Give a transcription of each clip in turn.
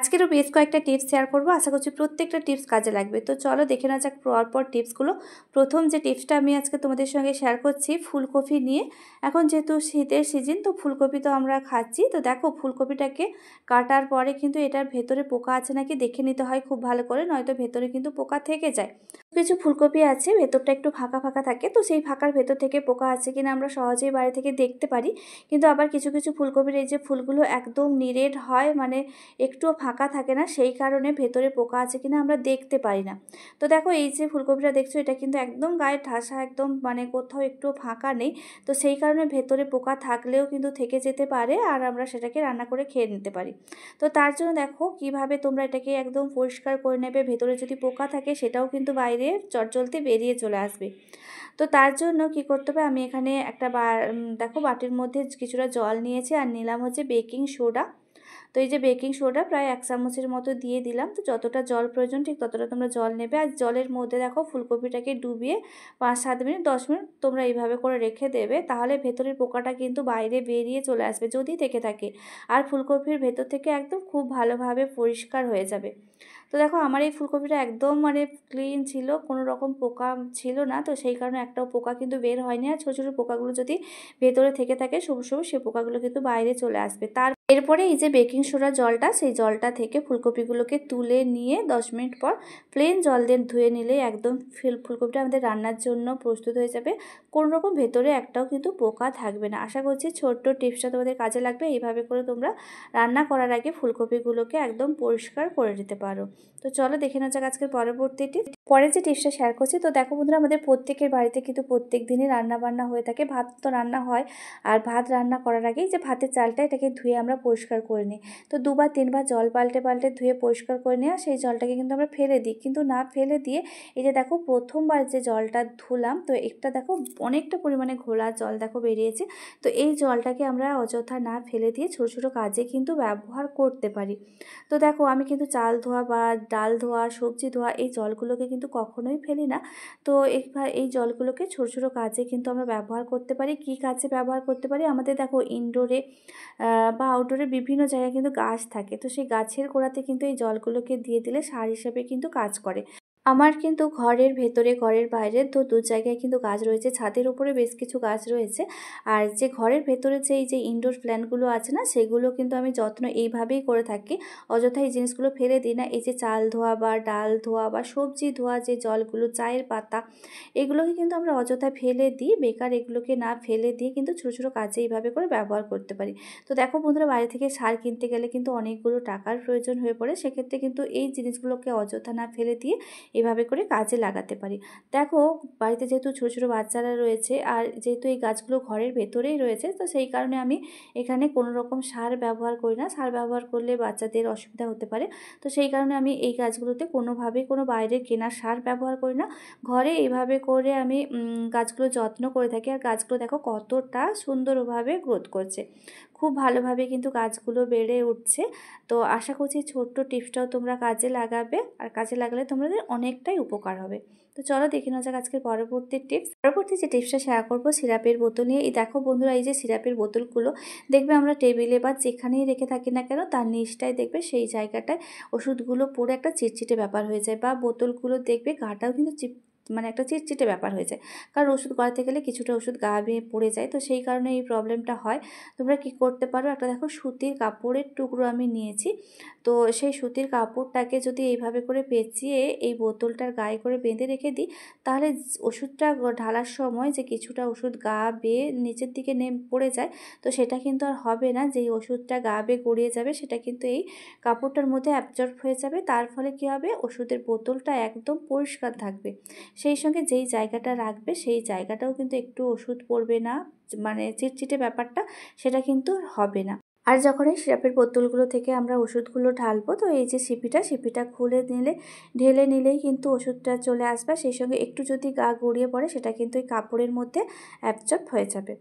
আজকেরও বেশ কয়েকটা tips share করব, আশা করছি প্রত্যেকটা টিপস কাজে লাগবে। তো চলো দেখে নেওয়া যাক পরপর টিপসগুলো। প্রথম যে টিপসটা আমি আজকে তোমাদের সঙ্গে শেয়ার করছি ফুলকপি নিয়ে। এখন যেহেতু শীতের সিজন, তো ফুলকপি তো আমরা খাচ্ছি। তো দেখো ফুলকপিটাকে কাটার পরে কিন্তু এটার ভেতরে পোকা আছে নাকি দেখে নিতে হয় খুব ভালো করে, নয়তো ভেতরে কিন্তু পোকা থেকে যায়। কিছু ফুলকপি আছে ভেতরটা একটু ফাঁকা ফাঁকা থাকে, তো সেই ফাঁকার ভেতর থেকে পোকা আছে কিনা আমরা সহজেই বাইরে থেকে দেখতে পারি। কিন্তু আবার কিছু কিছু ফুলকপির এই যে ফুলগুলো একদম নিরেট হয়, মানে একটুও ফাঁকা থাকে না, সেই কারণে ভেতরে পোকা আছে কিনা আমরা দেখতে পারি না। তো দেখো এই যে ফুলকপিটা দেখছো, এটা কিন্তু একদম গায়ে ঠাসা, একদম মানে কোথাও একটু ফাঁকা নেই। তো সেই কারণে ভেতরে পোকা থাকলেও কিন্তু থেকে যেতে পারে, আর আমরা সেটাকে রান্না করে খেয়ে নিতে পারি। তো তার জন্য দেখো কিভাবে তোমরা এটাকে একদম পরিষ্কার করে নেবে। ভেতরে যদি পোকা থাকে সেটাও কিন্তু বাইরে চটজলদি বেরিয়ে চলে আসবে। তো তার জন্য কি করতে হবে, আমি এখানে একটা দেখো বাটির মধ্যে কিছুটা জল নিয়েছি, আর নিলাম হচ্ছে বেকিং সোডা। তো এই যে বেকিং সোডা প্রায় 1 চামচের মতো দিয়ে দিলাম। তো যতটা জল প্রয়োজন ঠিক ততটা তোমরা জল নেবে। আর জলের মধ্যে দেখো ফুলকপিটাকে ডুবিয়ে 5-7 মিনিট 10 মিনিট তোমরা এইভাবে করে রেখে দেবে, তাহলে ভেতরের পোকাটা কিন্তু বাইরে বেরিয়ে চলে আসবে যদি থেকে থাকে। আর ফুলকপির ভেতর থেকে একদম খুব ভালোভাবে পরিষ্কার হয়ে যাবে। তো দেখো আমার এই ফুলকপিটা একদম মানে ক্লিন ছিল, কোনো রকম পোকা ছিল না। তো সেই কারণে একটাও পোকা কিন্তু বের হয়নি। আর ছোটো ছোটো পোকাগুলো যদি ভেতরে থেকে থাকে সবুজ সবুজ, সেই পোকাগুলো কিন্তু বাইরে চলে আসবে। এরপরে এই যে বেকিং সোডা জলটা, সেই জলটা থেকে ফুলকপিগুলোকে তুলে নিয়ে 10 মিনিট পর প্লেন জল দিয়ে ধুয়ে নিলে একদম ফুলকপিটা আমাদের রান্নার জন্য প্রস্তুত হয়ে যাবে। কোনো রকম ভেতরে একটাও কিন্তু পোকা থাকবে না। আশা করছি ছোট্ট টিপসটা তোমাদের কাজে লাগবে। এইভাবে করে তোমরা রান্না করার আগে ফুলকপিগুলোকে একদম পরিষ্কার করে নিতে পারো। তো চলো দেখে নেওয়া যাক আজকের পরবর্তী টিপস। পরে যে টিপসটা শেয়ার করছি, তো দেখো বন্ধুরা আমাদের প্রত্যেকের বাড়িতে কিন্তু প্রত্যেক দিনই রান্না বান্না হয়ে থাকে। ভাত তো রান্না হয়, আর ভাত রান্না করার আগেই যে ভাতের চালটা এটাকে ধুয়ে আমরা পরিষ্কার করে নিই। তো 2-3 বার জল পাল্টে পাল্টে ধুয়ে পরিষ্কার করে নিয়ে সেই জলটাকে কিন্তু আমরা ফেলে দিই, কিন্তু না ফেলে দিয়ে এই যে দেখো প্রথমবার যে জলটা ধুলাম, তো একটা দেখো অনেকটা পরিমাণে ঘোলা জল দেখো বেরিয়েছে। তো এই জলটাকে আমরা অযথা না ফেলে দিয়ে ছোটো ছোটো কাজে কিন্তু ব্যবহার করতে পারি। তো দেখো আমি কিন্তু চাল ধোয়া বা ডাল ধোয়া, সবজি ধোয়া এই জলগুলোকে কিন্তু কখনোই ফেলি না। তো এই জলগুলোকে ছোটো ছোটো কাজে কিন্তু আমরা ব্যবহার করতে পারি। কি কাজে ব্যবহার করতে পারি, আমাদের দেখো ইনডোরে বা আউটডোরে বিভিন্ন জায়গায় কিন্তু গাছ থাকে। তো সেই গাছের গোড়াতে কিন্তু এই জলগুলোকে দিয়ে দিলে সার হিসেবে কিন্তু কাজ করে। আমার কিন্তু ঘরের ভেতরে ঘরের বাইরে তো দু জায়গায় কিন্তু গাছ রয়েছে, ছাদের উপরে বেশ কিছু গাছ রয়েছে। আর যে ঘরের ভেতরে যে এই যে ইনডোর প্ল্যান্টগুলো আছে না, সেগুলো কিন্তু আমি যত্ন এইভাবেই করে থাকি। অযথা এই জিনিসগুলো ফেলে দিই না। এই যে চাল ধোয়া বা ডাল ধোয়া বা সবজি ধোয়া যে জলগুলো, চায়ের পাতা, এগুলোকে কিন্তু আমরা অযথা ফেলে দিই। বেকার এগুলোকে না ফেলে দিয়ে কিন্তু ছোটো ছোটো কাজে এইভাবে করে ব্যবহার করতে পারি। তো দেখো বন্ধুরা বাইরে থেকে সার কিনতে গেলে কিন্তু অনেকগুলো টাকার প্রয়োজন হয়ে পড়ে, সেক্ষেত্রে কিন্তু এই জিনিসগুলোকে অযথা না ফেলে দিয়ে এভাবে করে কাজে লাগাতে পারি। দেখো বাড়িতে যেহেতু ছোটো ছোটো বাচ্চারা রয়েছে, আর যেহেতু এই গাছগুলো ঘরের ভেতরেই রয়েছে, তো সেই কারণে আমি এখানে কোনো রকম সার ব্যবহার করি না। সার ব্যবহার করলে বাচ্চাদের অসুবিধা হতে পারে। তো সেই কারণে আমি এই গাছগুলোতে কোনোভাবেই কোনো বাইরের কেনা সার ব্যবহার করি না। ঘরে এইভাবে করে আমি গাছগুলো যত্ন করে থাকি। আর গাছগুলো দেখো কতটা সুন্দরভাবে গ্রোথ করছে, খুব ভালোভাবে কিন্তু গাছগুলো বেড়ে উঠছে। তো আশা করছি ছোট্ট টিপসটাও তোমরা কাজে লাগাবে, আর কাজে লাগালে তোমাদের অনেকটাই উপকার হবে। তো চলো দেখে নেওয়া যাক আজকের পরবর্তী টিপস। পরবর্তী যে টিপসটা শেয়ার করবো সিরাপের বোতল নিয়ে। এই দেখো বন্ধুরা এই যে সিরাপের বোতলগুলো দেখবে আমরা টেবিলে বা যেখানেই রেখে থাকি না কেন, তার নিচটায় দেখবে সেই জায়গাটায় ওষুধগুলো পুরো একটা চিটচিটে ব্যাপার হয়ে যায়, বা বোতলগুলো দেখবে গাটাও কিন্তু মানে একটা চিটচিটে ব্যাপার হয়ে যায়। কারণ ওষুধ গড়াতে গেলে কিছুটা ওষুধ গা বেয়ে পড়ে যায়, তো সেই কারণে এই প্রবলেমটা হয়। তোমরা কি করতে পারো, একটা দেখো সুতির কাপড়ের টুকরো আমি নিয়েছি। তো সেই সুতির কাপড়টাকে যদি এইভাবে করে পেঁচিয়ে এই বোতলটার গায়ে করে বেঁধে রেখে দিই, তাহলে ওষুধটা ঢালার সময় যে কিছুটা ওষুধ গা বেয়ে নিচের দিকে পড়ে যায়, তো সেটা কিন্তু আর হবে না। যেই ওষুধটা গা বেয়ে গড়িয়ে যাবে সেটা কিন্তু এই কাপড়টার মধ্যে অ্যাবজর্ব হয়ে যাবে। তার ফলে কী হবে, ওষুধের বোতলটা একদম পরিষ্কার থাকবে। সেই সঙ্গে যেই জায়গাটা রাখবে সেই জায়গাটাও কিন্তু একটু ওষুধ পড়বে না, মানে চিটচিটে ব্যাপারটা সেটা কিন্তু হবে না। আর যখন এই সিরাপের বোতলগুলো থেকে আমরা ওষুধগুলো ঢালবো, তো এই যে সিপিটা খুলে ঢেলে নিলেই কিন্তু ওষুধটা চলে আসবে। সেই সঙ্গে একটু যদি গা গড়িয়ে পড়ে সেটা কিন্তু এই কাপড়ের মধ্যে অ্যাবজর্ব হয়ে যাবে।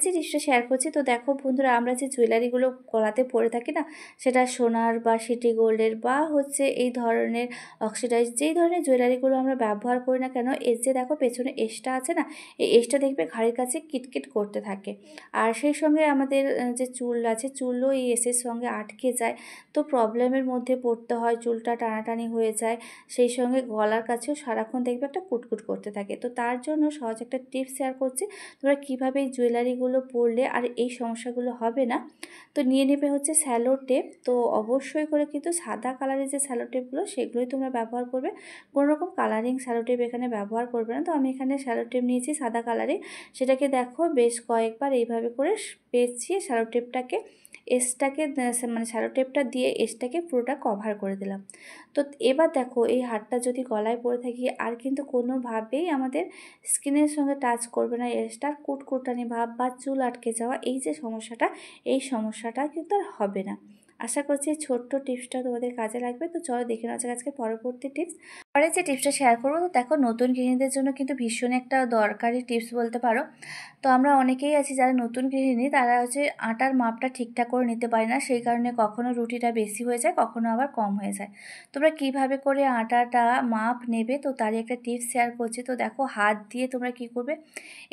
যে টিপসটা শেয়ার করছি, তো দেখো বন্ধুরা, আমরা যে জুয়েলারিগুলো গলাতে পরে থাকি না, সেটা সোনার বা সিটি গোল্ডের বা হচ্ছে এই ধরনের অক্সিডাইজ যেই ধরনের জুয়েলারিগুলো আমরা ব্যবহার করি না কেন, এর যে দেখো পেছনে এসটা আছে না, এই এসটা দেখবে ঘাড়ির কাছে কিটকিট করতে থাকে। আর সেই সঙ্গে আমাদের যে চুল আছে, চুলও এই এসের সঙ্গে আটকে যায়, তো প্রবলেমের মধ্যে পড়তে হয়, চুলটা টানাটানি হয়ে যায়। সেই সঙ্গে গলার কাছেও সারাক্ষণ দেখবে একটা কুটকুট করতে থাকে। তো তার জন্য সহজ একটা টিপস শেয়ার করছি, তোমরা কীভাবে এই জুয়েলারিগুলো পরলে আর এই সমস্যাগুলো হবে না। তো নিয়ে নেবে হচ্ছে স্যালো টেপ। তো অবশ্যই করে কিন্তু সাদা কালারের যে স্যালো টেপগুলো, সেগুলোই তোমরা ব্যবহার করবে, কোনো রকম কালারিং স্যালো টেপ এখানে ব্যবহার করবে না। তো আমি এখানে স্যালো টেপ নিয়েছি সাদা কালারে, সেটাকে দেখো বেশ কয়েকবার এইভাবে করে পেঁচিয়ে স্যালো টেপটাকে এসটাকে মানে স্যালো টেপটা দিয়ে এসটাকে পুরোটা কভার করে দিলাম। তো এবার দেখো এই হারটা যদি গলায় পরে থাকি আর কিন্তু কোনোভাবেই আমাদের স্কিনের সঙ্গে টাচ করবে না এসটার, কুটকুটানি ভাব বা চুল আটকে যাওয়া এই যে সমস্যাটা, এই সমস্যাটা কিন্তু আর হবে না। আশা করছি এই ছোট্ট টিপসটা তোমাদের কাজে লাগবে। তো চলো দেখে নেওয়া যাক আজকে পরবর্তী টিপস। পরে যে টিপসটা শেয়ার করবো, তো দেখো নতুন গৃহিণীদের জন্য কিন্তু ভীষণ একটা দরকারি টিপস বলতে পারো। তো আমরা অনেকেই আছি যারা নতুন গৃহিণী, তারা হচ্ছে আটার মাপটা ঠিকঠাক করে নিতে পারে না, সেই কারণে কখনো রুটিটা বেশি হয়ে যায়, কখনো আবার কম হয়ে যায়। তোমরা কিভাবে করে আটাটা মাপ নেবে, তো তারই একটা টিপস শেয়ার করছি। তো দেখো হাত দিয়ে তোমরা কি করবে,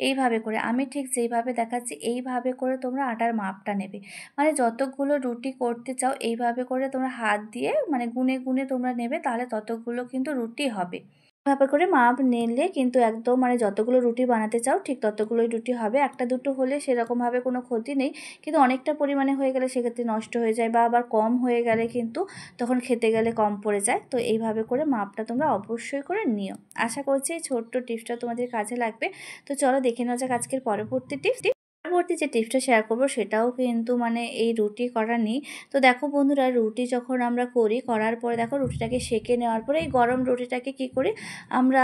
এইভাবে করে আমি ঠিক যেইভাবে দেখাচ্ছি এইভাবে করে তোমরা আটার মাপটা নেবে। মানে যতগুলো রুটি করতে চাও এইভাবে করে তোমরা হাত দিয়ে মানে গুনে গুনে তোমরা নেবে, তাহলে ততগুলো কিন্তু রুটি হবে। এভাবে করে মাপ নিলে কিন্তু একদম মানে যতগুলো রুটি বানাতে চাও ঠিক ততগুলোই রুটি হবে। একটা দুটো হলে সেরকমভাবে কোনো ক্ষতি নেই, কিন্তু অনেকটা পরিমাণে হয়ে গেলে সেক্ষেত্রে নষ্ট হয়ে যায়, বা আবার কম হয়ে গেলে কিন্তু তখন খেতে গেলে কম পড়ে যায়। তো এইভাবে করে মাপটা তোমরা অবশ্যই করে নিও। আশা করছি এই ছোট্ট টিপসটা তোমাদের কাজে লাগবে। তো চলো দেখে নেওয়া যাক আজকের পরবর্তী টিপস। পরবর্তী যে টিপসটা শেয়ার করবো সেটাও কিন্তু মানে এই রুটি করা নেই। তো দেখো বন্ধুরা, রুটি যখন আমরা করার পরে দেখো রুটিটাকে সেঁকে নেওয়ার পরে এই গরম রুটিটাকে কি করি আমরা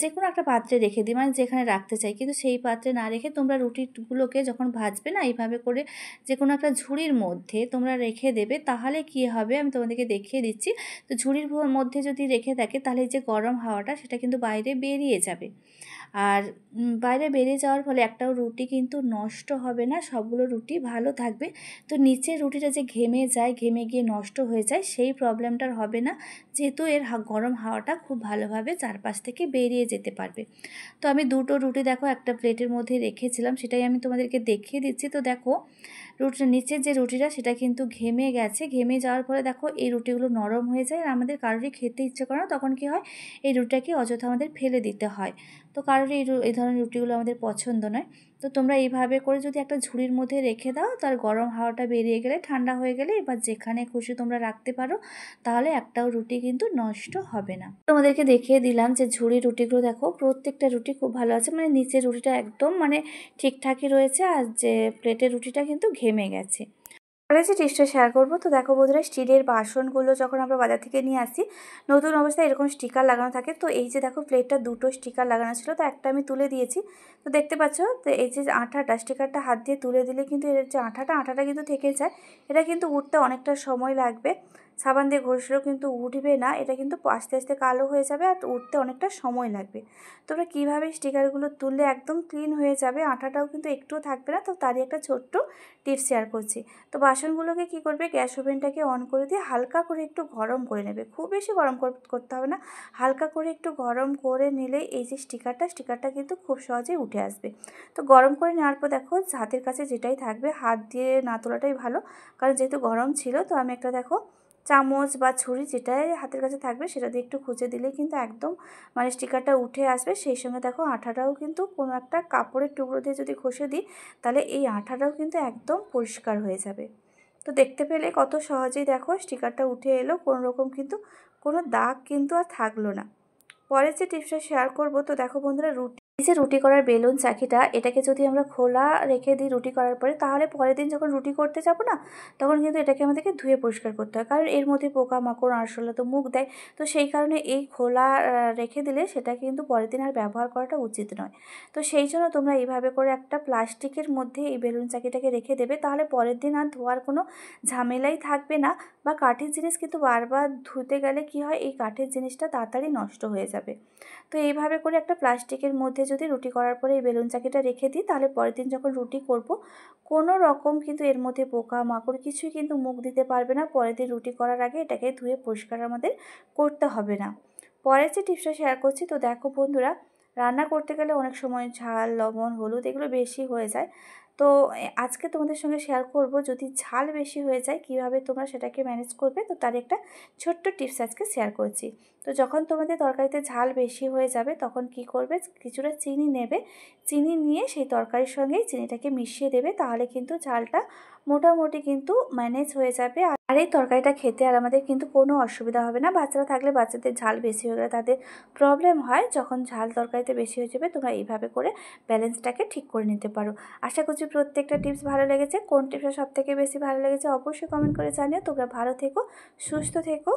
যে কোনো একটা পাত্রে রেখে দিই, মানে যেখানে রাখতে চাই, কিন্তু সেই পাত্রে না রেখে তোমরা রুটিগুলোকে যখন ভাজবে না, এইভাবে করে যে কোনো একটা ঝুড়ির মধ্যে তোমরা রেখে দেবে। তাহলে কি হবে আমি তোমাদেরকে দেখিয়ে দিচ্ছি। তো ঝুড়ির মধ্যে যদি রেখে থাকে, তাহলে যে গরম হাওয়াটা সেটা কিন্তু বাইরে বেরিয়ে যাবে। আর বাইরে বেরিয়ে যাওয়ার ফলে একটাও রুটি কিন্তু নষ্ট হবে না, সবগুলো রুটি ভালো থাকবে। তো নিচের রুটিটা যে ঘেমে যায়, ঘেমে গিয়ে নষ্ট হয়ে যায়, সেই প্রবলেমটার হবে না, যেহেতু এর গরম হাওয়াটা খুব ভালোভাবে চারপাশ থেকে বেরিয়ে যেতে পারবে। তো আমি দুটো রুটি দেখো একটা প্লেটের মধ্যে রেখেছিলাম, সেটাই আমি তোমাদেরকে দেখিয়ে দিচ্ছি। তো দেখো রুটির নিচের যে রুটিটা সেটা কিন্তু ঘেমে গেছে, ঘেমে যাওয়ার ফলে দেখো এই রুটিগুলো নরম হয়ে যায়, আর আমাদের কারোরই খেতে ইচ্ছে করে না, তখন কি হয় এই রুটিটাকে অযথা আমাদের ফেলে দিতে হয়। তো কারোর এই ধরনের রুটিগুলো আমাদের পছন্দ নয়। তো তোমরা এইভাবে করে যদি একটা ঝুড়ির মধ্যে রেখে দাও, তার গরম হাওয়াটা বেরিয়ে গেলে ঠান্ডা হয়ে গেলে এবার যেখানে খুশি তোমরা রাখতে পারো, তাহলে একটাও রুটি কিন্তু নষ্ট হবে না। তোমাদেরকে দেখিয়ে দিলাম যে ঝুড়ি রুটিগুলো দেখো প্রত্যেকটা রুটি খুব ভালো আছে, মানে নিচের রুটিটা একদম মানে ঠিকঠাকই রয়েছে, আর যে প্লেটের রুটিটা কিন্তু ঘেমে গেছে। পরে যে টিপসটা শেয়ার করবো, তো দেখো বন্ধুরা, স্টিলের বাসনগুলো যখন আমরা বাজার থেকে নিয়ে আসি নতুন অবস্থায় এরকম স্টিকার লাগানো থাকে। তো এই যে দেখো প্লেটটা দুটো স্টিকার লাগানো ছিল, তো একটা আমি তুলে দিয়েছি। তো দেখতে পাচ্ছ, তো এই যে আঠাটা স্টিকারটা হাত দিয়ে তুলে দিলে কিন্তু এর যে আঠাটা কিন্তু থেকে যায়। এটা কিন্তু উঠতে অনেকটা সময় লাগবে, সাবান দিয়ে ঘষলেও কিন্তু উঠবে না, এটা কিন্তু আস্তে আস্তে কালো হয়ে যাবে আর উঠতে অনেকটা সময় লাগবে। তোমরা কীভাবে স্টিকারগুলো তুললে একদম ক্লিন হয়ে যাবে, আঠাটাও কিন্তু একটুও থাকবে না, তো তারই একটা ছোট্ট টিপস শেয়ার করছি। তো বাসনগুলোকে কি করবে, গ্যাস ওভেনটাকে অন করে দিয়ে হালকা করে একটু গরম করে নেবে, খুব বেশি গরম করতে হবে না, হালকা করে একটু গরম করে নিলে এই যে স্টিকারটা কিন্তু খুব সহজেই উঠে আসবে। তো গরম করে নেওয়ার পর দেখো হাতের কাছে যেটাই থাকবে, হাত দিয়ে না তোলাটাই ভালো, কারণ যেহেতু গরম ছিল। তো আমি একটা দেখো চামচ বা ছুরি যেটাই হাতের কাছে থাকবে সেটা দিয়ে একটু খুঁজে দিলেই কিন্তু একদম মানে স্টিকারটা উঠে আসবে। সেই সঙ্গে দেখো আঠাটাও কিন্তু কোনো একটা কাপড়ের টুকরো দিয়ে যদি ঘষে দিই, তাহলে এই আঠাটাও কিন্তু একদম পরিষ্কার হয়ে যাবে। তো দেখতে পেলে কত সহজেই দেখো স্টিকারটা উঠে এলো, কোনো রকম কিন্তু কোনো দাগ কিন্তু আর থাকলো না। পরে যে টিপসটা শেয়ার করবো, তো দেখো বন্ধুরা, এই যে রুটি করার বেলুন চাকিটা, এটাকে যদি আমরা খোলা রেখে দিই রুটি করার পরে, তাহলে পরের দিন যখন রুটি করতে যাবো না, তখন কিন্তু এটাকে আমাদেরকে ধুয়ে পরিষ্কার করতে হয়, কারণ এর মধ্যে পোকামাকড় আরশোলা তো মুখ দেয়। তো সেই কারণে এই খোলা রেখে দিলে সেটা কিন্তু পরের দিন আর ব্যবহার করাটা উচিত নয়। তো সেই জন্য তোমরা এইভাবে করে একটা প্লাস্টিকের মধ্যে এই বেলুন চাকিটাকে রেখে দেবে, তাহলে পরের দিন আর ধোয়ার কোনো ঝামেলাই থাকবে না। বা কাঠের জিনিস কিন্তু বারবার ধুতে গেলে কি হয়, এই কাঠের জিনিসটা তাড়াতাড়ি নষ্ট হয়ে যাবে। তো এইভাবে করে একটা প্লাস্টিকের মধ্যে যদি রুটি করার পরে এই বেলুন চাকিটা রেখে দিই, তাহলে পরের দিন যখন রুটি করব কোনো রকম কিন্তু এর মধ্যে পোকা মাকড় কিছুই কিন্তু মুখ দিতে পারবে না। পরের দিন রুটি করার আগে এটাকে ধুয়ে পরিষ্কার আমাদের করতে হবে না। পরের যে টিপসটা শেয়ার করছি, তো দেখো বন্ধুরা, রান্না করতে গেলে অনেক সময় ঝাল, লবণ, হলুদ এগুলো বেশি হয়ে যায়। তো আজকে তোমাদের সঙ্গে শেয়ার করব যদি ঝাল বেশি হয়ে যায় কিভাবে তোমরা সেটাকে ম্যানেজ করবে। তো তার একটা ছোট্ট টিপস আজকে শেয়ার করছি। তো যখন তোমাদের তরকারিতে ঝাল বেশি হয়ে যাবে তখন কি করবে, কিছুটা চিনি নেবে, চিনি নিয়ে সেই তরকারির সঙ্গেই চিনিটাকে মিশিয়ে দেবে, তাহলে কিন্তু ঝালটা মোটামুটি কিন্তু ম্যানেজ হয়ে যাবে। আর এই তরকারিটা খেতে আর আমাদের কিন্তু কোনো অসুবিধা হবে না। বাচ্চারা থাকলে বাচ্চাদের ঝাল বেশি হয়ে গেলে তাদের প্রবলেম হয়, যখন ঝাল তরকারিতে বেশি হয়ে যাবে তোমরা এইভাবে করে ব্যালেন্সটাকে ঠিক করে নিতে পারো। আশা করছি প্রত্যেকটা টিপস ভালো লেগেছে। কোন টিপসটা সবথেকে বেশি ভালো লেগেছে অবশ্যই কমেন্ট করে জানিও। তোমরা ভালো থেকো, সুস্থ থেকো।